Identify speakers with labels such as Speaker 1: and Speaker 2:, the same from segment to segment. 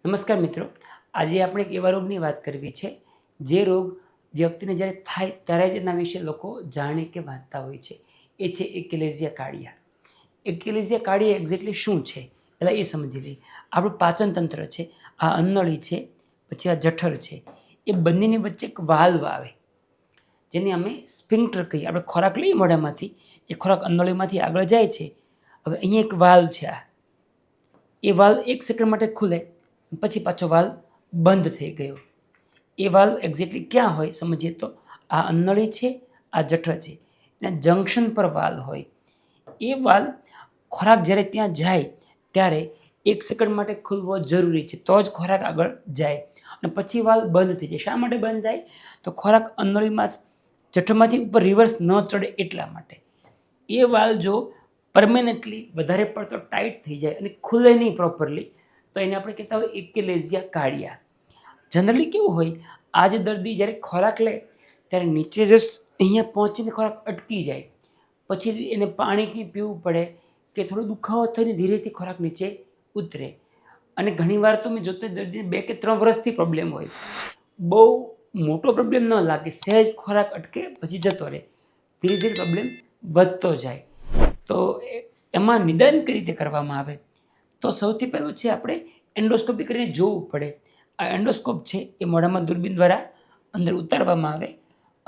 Speaker 1: નમસ્કાર મિત્રો, આજે આપણે એક એવા રોગની વાત કરવી છે જે રોગ વ્યક્તિને જ્યારે થાય ત્યારે જ એના વિશે લોકો જાણે કે વાંચતા હોય છે. એ છે એકેલેઝિયા કાર્ડિયા. એકેલેઝિયા કાર્ડિયા એક્ઝેક્ટલી શું છે પહેલાં એ સમજી લઈએ. આપણું પાચન તંત્ર છે, આ અન્નળી છે, પછી આ જઠર છે, એ બંનેની વચ્ચે એક વાલ્વ આવે જેને અમે સ્ફિન્ક્ટર કહીએ. આપણે ખોરાક લઈએ મોઢામાંથી, એ ખોરાક અન્નળીમાંથી આગળ જાય છે. હવે અહીંયા એક વાલ્વ છે, એ વાલ્વ 1 સેકન્ડ માટે ખુલે પછી પાછો વાલ્વ બંધ થઈ ગયો. એ વાલ્વ એક્ઝેક્ટલી ક્યાં હોય સમજીએ તો આ અન્નળી છે, આ જઠર છે, એના જંક્શન પર વાલ્વ હોય. એ વાલ્વ ખોરાક જ્યારે ત્યાં જાય ત્યારે 1 સેકન્ડ માટે ખુલવો જરૂરી છે, તો જ ખોરાક આગળ જાય અને પછી વાલ્વ બંધ થઈ જાય. શા માટે બંધ થાય? તો ખોરાક અન્નળીમાં જઠરમાંથી ઉપર રિવર્સ ન ચડે એટલા માટે. એ વાલ્વ જો પરમેનન્ટલી વધારે પડતો ટાઈટ થઈ જાય અને ખુલે નહીં પ્રોપરલી તો એને આપણે કહેતા હોય એકેલેઝિયા કાર્ડિયા. જનરલી કેવું હોય, આ જે દર્દી જ્યારે ખોરાક લે ત્યારે નીચે જસ્ટ અહીંયા પહોંચીને ખોરાક અટકી જાય, પછી એને પાણીથી પીવું પડે કે થોડો દુખાવો થઈને ધીરેથી ખોરાક નીચે ઉતરે. અને ઘણીવાર તો મેં જોતો દર્દીને 2 કે 3 વર્ષથી પ્રોબ્લેમ હોય. બહુ મોટો પ્રોબ્લેમ ન લાગે, સહેજ ખોરાક અટકે પછી જતો રહે, ધીરે ધીરે પ્રોબ્લેમ વધતો જાય. તો એમાં નિદાન કઈ રીતે કરવામાં આવે? તો સૌથી પહેલું છે આપણે એન્ડોસ્કોપી કરીને જોવું પડે. આ એન્ડોસ્કોપ છે એ મોઢામાં દૂરબીન દ્વારા અંદર ઉતારવામાં આવે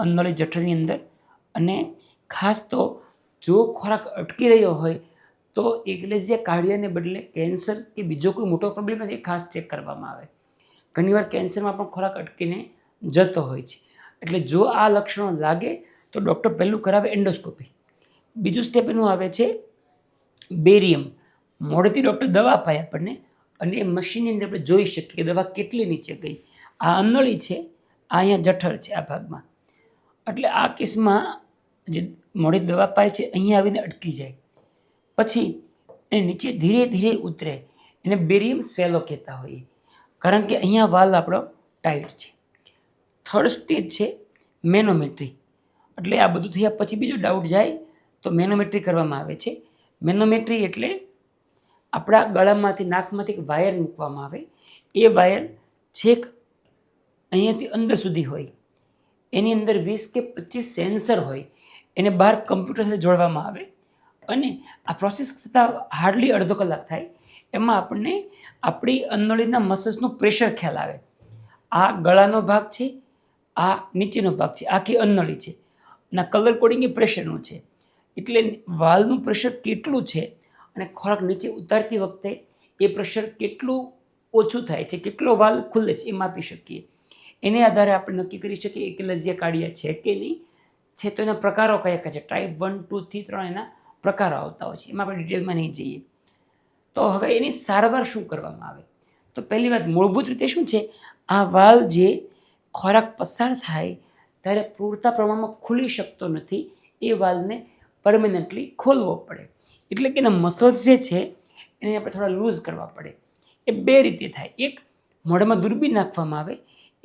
Speaker 1: અન્નળી જઠરની અંદર. અને ખાસ તો જો ખોરાક અટકી રહ્યો હોય તો એકેલેઝિયા કાર્ડિયાને બદલે કેન્સર કે બીજો કોઈ મોટો પ્રોબ્લેમ નથી એ ખાસ ચેક કરવામાં આવે. ઘણીવાર કેન્સરમાં પણ ખોરાક અટકીને જતો હોય છે. એટલે જો આ લક્ષણો લાગે તો ડૉક્ટર પહેલું કરાવે એન્ડોસ્કોપી. બીજું સ્ટેપ એનું આવે છે બેરિયમ. મોઢેથી ડૉક્ટર દવા અપાય આપણને અને એ મશીનની અંદર આપણે જોઈ શકીએ કે દવા કેટલી નીચે ગઈ. આ અન્નળી છે, આ અહીંયા જઠર છે આ ભાગમાં. એટલે આ કેસમાં જે મોઢે દવા પાય છે અહીંયા આવીને અટકી જાય, પછી એ નીચે ધીરે ધીરે ઉતરે. એને બેરિયમ સ્વેલો કહેતા હોઈએ, કારણ કે અહીંયા વાલ્વ આપણો ટાઈટ છે. થર્ડ સ્ટેજ છે મેનોમેટ્રી. એટલે આ બધું થયા પછી બીજો ડાઉટ જાય તો મેનોમેટ્રી કરવામાં આવે છે. મેનોમેટ્રી એટલે આપણા ગળામાંથી નાકમાંથી એક વાયર મૂકવામાં આવે. એ વાયર છેક અહીંયાથી અંદર સુધી હોય. એની અંદર 20 કે 25 સેન્સર હોય. એને બહાર કમ્પ્યુટર સાથે જોડવામાં આવે અને આ પ્રોસેસ થતાં હાર્ડલી અડધો કલાક થાય. એમાં આપણને આપણી અન્નળીના મસલ્સનું પ્રેશર ખ્યાલ આવે. આ ગળાનો ભાગ છે, આ નીચેનો ભાગ છે, આખી અન્નળી છે. ના કલર કોડિંગ એ પ્રેશરનું છે. એટલે વાલ્વનું પ્રેશર કેટલું છે અને ખોરાક નીચે ઉતારતી વખતે એ પ્રેશર કેટલું ઓછું થાય છે, કેટલો વાલ્વ ખુલે છે એ માપી શકીએ. એને આધારે આપણે નક્કી કરી શકીએ એકેલેઝિયા કાર્ડિયા છે કે નહીં છે. તો એના પ્રકારો કયા કયા છે? ટાઈપ 1, 2 થી 3 એના પ્રકારો આવતા હોય છે, એમાં આપણે ડિટેલમાં નહીં જઈએ. તો હવે એની સારવાર શું કરવામાં આવે? તો પહેલી વાત મૂળભૂત રીતે શું છે, આ વાલ્વ જે ખોરાક પસાર થાય ત્યારે પૂરતા પ્રમાણમાં ખુલી શકતો નથી. એ વાલ્વને પરમેનન્ટલી ખોલવો પડે. એટલે કે એના મસલ્સ જે છે એને આપણે થોડા લૂઝ કરવા પડે. એ 2 રીતે થાય. એક, મોઢામાં દૂરબીન નાખવામાં આવે.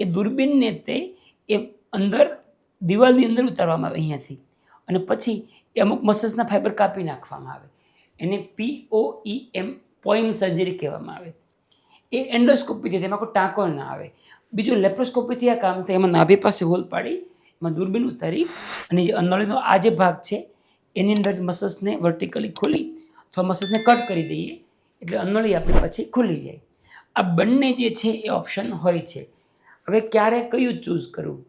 Speaker 1: એ દૂરબીનને તે એ અંદર દિવાલની અંદર ઉતારવામાં આવે અહીંયાથી, અને પછી એ અમુક મસલ્સના ફાઈબર કાપી નાખવામાં આવે. એને POEM પોઈમ સર્જરી કહેવામાં આવે. એ એન્ડોસ્કોપીથી, તેમાં કોઈ ટાંકો ના આવે. બીજું લેપ્રોસ્કોપીથી આ કામ થાય. એમાં નાભી પાસે હોલ પાડી એમાં દૂરબીન ઉતારી અને જે અન્નળીનો આ જે ભાગ છે એની અંદર મસલ્સને વર્ટિકલી ખોલી અથવા મસલ્સને કટ કરી દઈએ એટલે અન્નળી આપણી પછી ખુલી જાય. આ બંને જે છે એ ઓપ્શન હોય છે. હવે ક્યારે કયું ચૂઝ કરવું?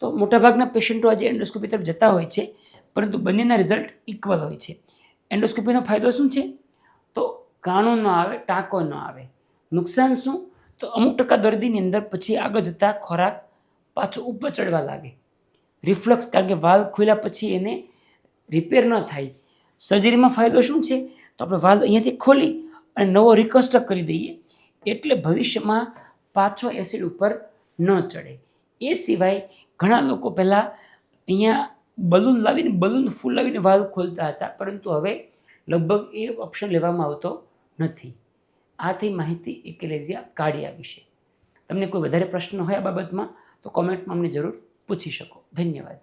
Speaker 1: તો મોટાભાગના પેશન્ટો આજે એન્ડોસ્કોપી તરફ જતા હોય છે, પરંતુ બંનેના રિઝલ્ટ ઇક્વલ હોય છે. એન્ડોસ્કોપીનો ફાયદો શું છે? તો કાણું ન આવે, ટાંકો ન આવે. નુકસાન શું? તો અમુક ટકા દર્દીની અંદર પછી આગળ જતાં ખોરાક પાછો ઉપર ચડવા લાગે, રિફ્લક્સ, કારણ કે વાલ્વ ખોલ્યા પછી એને રિપેર ન થાય. સર્જરીમાં ફાયદો શું છે? તો આપણે વાલ્વ અહીંયાથી ખોલી અને નવો રિકન્સ્ટ્રક્ટ કરી દઈએ એટલે ભવિષ્યમાં પાછો એસિડ ઉપર ન ચડે. એ સિવાય ઘણા લોકો પહેલાં અહીંયા બલૂન ફૂલ લાવીને વાલ્વ ખોલતા હતા, પરંતુ હવે લગભગ એ ઓપ્શન લેવામાં આવતો નથી. આ થઈ માહિતી એકેલેઝિયા કાર્ડિયા વિશે. તમને કોઈ વધારે પ્રશ્ન હોય આ બાબતમાં તો કોમેન્ટમાં અમને જરૂર પૂછી શકો. ધન્યવાદ.